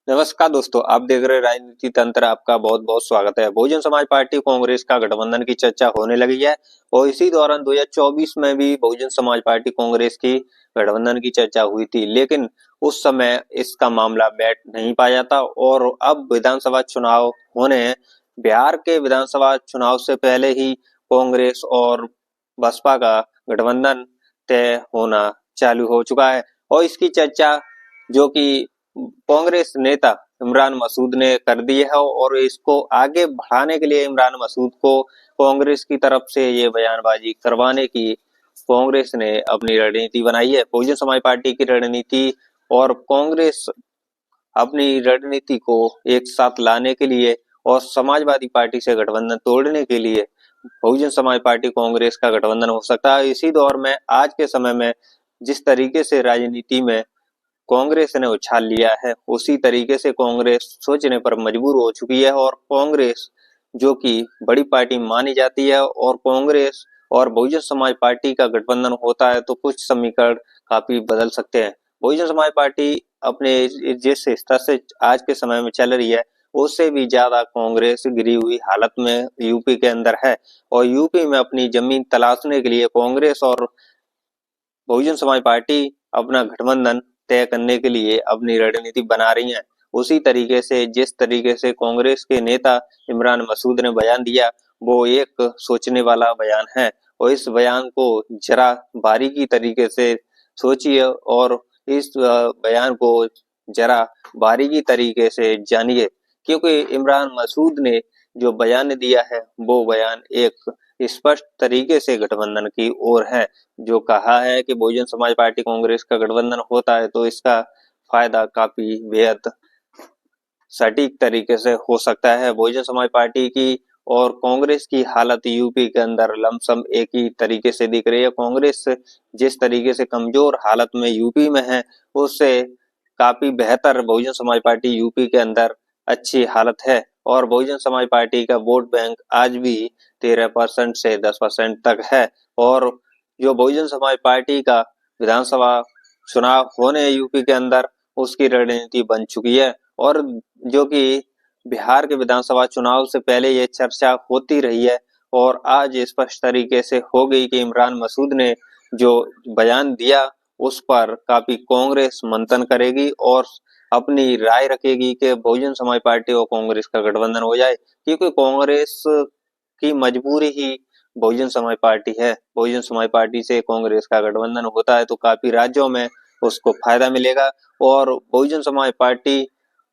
नमस्कार दोस्तों, आप देख रहे हैं राजनीति तंत्र। आपका बहुत बहुत स्वागत है। बहुजन समाज पार्टी कांग्रेस का गठबंधन की चर्चा होने लगी है और इसी दौरान 2024 में भी बहुजन समाज पार्टी कांग्रेस की गठबंधन की चर्चा हुई थी, लेकिन उस समय इसका मामला बैठ नहीं पाया था। और अब विधानसभा चुनाव होने हैं। बिहार के विधानसभा चुनाव से पहले ही कांग्रेस और बसपा का गठबंधन तय होना चालू हो चुका है और इसकी चर्चा जो कि कांग्रेस नेता इमरान मसूद ने कर दी है और इसको आगे बढ़ाने के लिए इमरान मसूद को कांग्रेस की तरफ से ये बयानबाजी करवाने की कांग्रेस ने अपनी रणनीति बनाई है। बहुजन समाज पार्टी की रणनीति और कांग्रेस अपनी रणनीति को एक साथ लाने के लिए और समाजवादी पार्टी से गठबंधन तोड़ने के लिए बहुजन समाज पार्टी कांग्रेस का गठबंधन हो सकता है। इसी दौर में आज के समय में जिस तरीके से राजनीति में कांग्रेस ने उछाल लिया है, उसी तरीके से कांग्रेस सोचने पर मजबूर हो चुकी है और कांग्रेस जो कि बड़ी पार्टी मानी जाती है और कांग्रेस और बहुजन समाज पार्टी का गठबंधन होता है तो कुछ समीकरण काफी बदल सकते हैं। बहुजन समाज पार्टी अपने जिस स्तर से आज के समय में चल रही है, उससे भी ज्यादा कांग्रेस गिरी हुई हालत में यूपी के अंदर है और यूपी में अपनी जमीन तलाशने के लिए कांग्रेस और बहुजन समाज पार्टी अपना गठबंधन तय करने के लिए अपनी रणनीति बना रही हैं। उसी तरीके से जिस तरीके से कांग्रेस के नेता इमरान मसूद ने बयान दिया, वो एक सोचने वाला बयान है और इस बयान को जरा बारीकी तरीके से सोचिए और इस बयान को जरा बारीकी तरीके से जानिए, क्योंकि इमरान मसूद ने जो बयान दिया है वो बयान एक स्पष्ट तरीके से गठबंधन की ओर है। जो कहा है कि बहुजन समाज पार्टी कांग्रेस का गठबंधन होता है तो इसका फायदा काफी बेहद सटीक तरीके से हो सकता है। बहुजन समाज पार्टी की और कांग्रेस की हालत यूपी के अंदर लमसम एक ही तरीके से दिख रही है। कांग्रेस जिस तरीके से कमजोर हालत में यूपी में है, उससे काफी बेहतर बहुजन समाज पार्टी यूपी के अंदर अच्छी हालत है और बहुजन समाज पार्टी का वोट बैंक आज भी 13% से 10% तक है और जो बहुजन समाज पार्टी का विधानसभा चुनाव होने यूपी के अंदर उसकी रणनीति बन चुकी है और जो कि बिहार के विधानसभा चुनाव से पहले ये चर्चा होती रही है और आज स्पष्ट तरीके से हो गई कि इमरान मसूद ने जो बयान दिया उस पर काफी कांग्रेस मंथन करेगी और अपनी राय रखेगी कि बहुजन समाज पार्टी और कांग्रेस का गठबंधन हो जाए, क्योंकि कांग्रेस की मजबूरी ही बहुजन समाज पार्टी है। बहुजन समाज पार्टी से कांग्रेस का गठबंधन होता है तो काफी राज्यों में उसको फायदा मिलेगा और बहुजन समाज पार्टी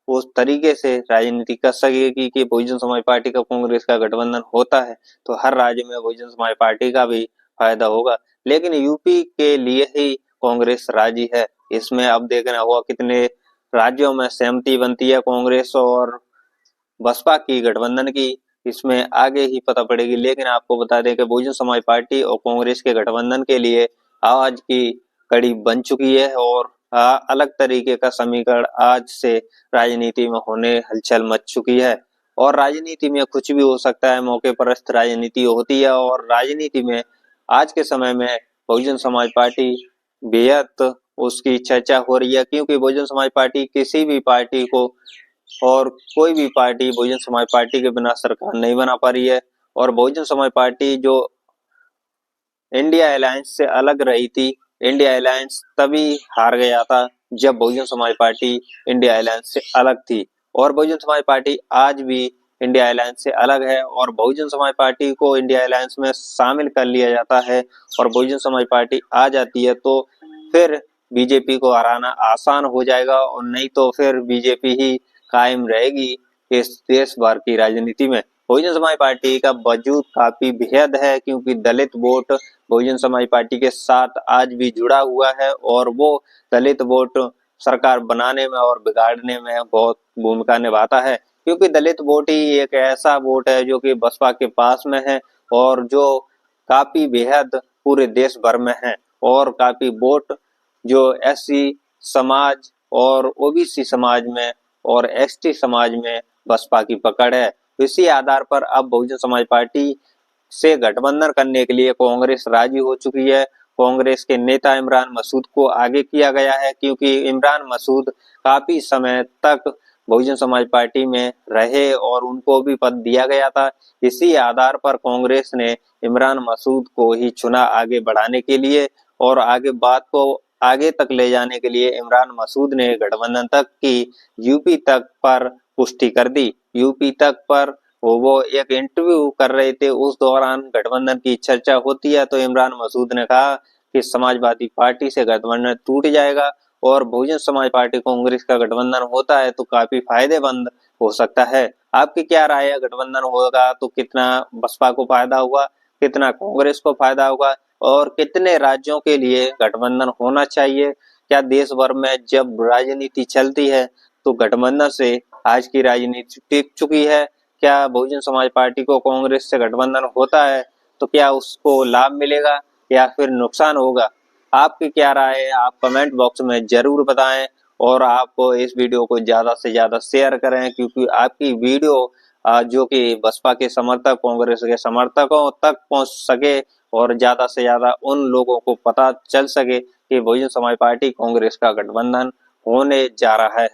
उस तरीके से राजनीति कर सकेगी कि बहुजन समाज पार्टी का कांग्रेस का गठबंधन होता है तो हर राज्य में बहुजन समाज पार्टी का भी फायदा होगा। लेकिन यूपी के लिए ही कांग्रेस राजी है। इसमें अब देखना होगा कितने राज्यों में सहमति बनती है कांग्रेस और बसपा की गठबंधन की, इसमें आगे ही पता पड़ेगी। लेकिन आपको बता दें कि बहुजन समाज पार्टी और कांग्रेस के गठबंधन के लिए आज की कड़ी बन चुकी है और अलग तरीके का समीकरण आज से राजनीति में होने हलचल मच चुकी है और राजनीति में कुछ भी हो सकता है। मौके परस्त राजनीति होती है और राजनीति में आज के समय में बहुजन समाज पार्टी बेहद उसकी चर्चा हो रही है, क्योंकि बहुजन समाज पार्टी किसी भी पार्टी को और कोई भी पार्टी बहुजन समाज पार्टी के बिना सरकार नहीं बना पा रही है और बहुजन समाज पार्टी जो इंडिया अलायंस से अलग रही थी, इंडिया अलायंस तभी हार गया था जब Bahujan Samaj party India alliance से अलग थी और बहुजन समाज पार्टी आज भी इंडिया अलायंस से अलग है और बहुजन समाज पार्टी को इंडिया अलायंस में शामिल कर लिया जाता है और बहुजन समाज पार्टी आ जाती है तो फिर बीजेपी को हराना आसान हो जाएगा और नहीं तो फिर बीजेपी ही कायम रहेगी इस देश भर की राजनीति में। बहुजन समाज पार्टी का वजूद काफी बेहद है, क्योंकि दलित वोट बहुजन समाज पार्टी के साथ आज भी जुड़ा हुआ है और वो दलित वोट सरकार बनाने में और बिगाड़ने में बहुत भूमिका निभाता है, क्योंकि दलित वोट ही एक ऐसा वोट है जो कि बसपा के पास में है और जो काफी बेहद पूरे देश भर में है और काफी वोट जो एससी समाज और ओबीसी समाज में और एसटी समाज में बसपा की पकड़ है। इसी आधार पर अब बहुजन समाज पार्टी से गठबंधन करने के लिए कांग्रेस राजी हो चुकी है। कांग्रेस के नेता इमरान मसूद को आगे किया गया है, क्योंकि इमरान मसूद काफी समय तक बहुजन समाज पार्टी में रहे और उनको भी पद दिया गया था। इसी आधार पर कांग्रेस ने इमरान मसूद को ही चुना आगे बढ़ाने के लिए और आगे बात को आगे तक ले जाने के लिए इमरान मसूद ने गठबंधन तक की यूपी तक पर पुष्टि कर दी। यूपी तक पर वो एक इंटरव्यू कर रहे थे, उस दौरान गठबंधन की चर्चा होती है तो इमरान मसूद ने कहा कि समाजवादी पार्टी से गठबंधन टूट जाएगा और बहुजन समाज पार्टी कांग्रेस का गठबंधन होता है तो काफी फायदेमंद हो सकता है। आपकी क्या राय है? गठबंधन होगा तो कितना बसपा को फायदा होगा, कितना कांग्रेस को फायदा होगा और कितने राज्यों के लिए गठबंधन होना चाहिए? क्या देश भर में जब राजनीति चलती है तो गठबंधन से आज की राजनीति टिक चुकी है? क्या बहुजन समाज पार्टी को कांग्रेस से गठबंधन होता है तो क्या उसको लाभ मिलेगा या फिर नुकसान होगा? आपकी क्या राय है? आप कमेंट बॉक्स में जरूर बताएं और आप इस वीडियो को ज्यादा से ज्यादा शेयर करें क्योंकि आपकी वीडियो जो कि बसपा के समर्थक कांग्रेस के समर्थकों तक पहुंच सके और ज्यादा से ज्यादा उन लोगों को पता चल सके कि बहुजन समाज पार्टी कांग्रेस का गठबंधन होने जा रहा है।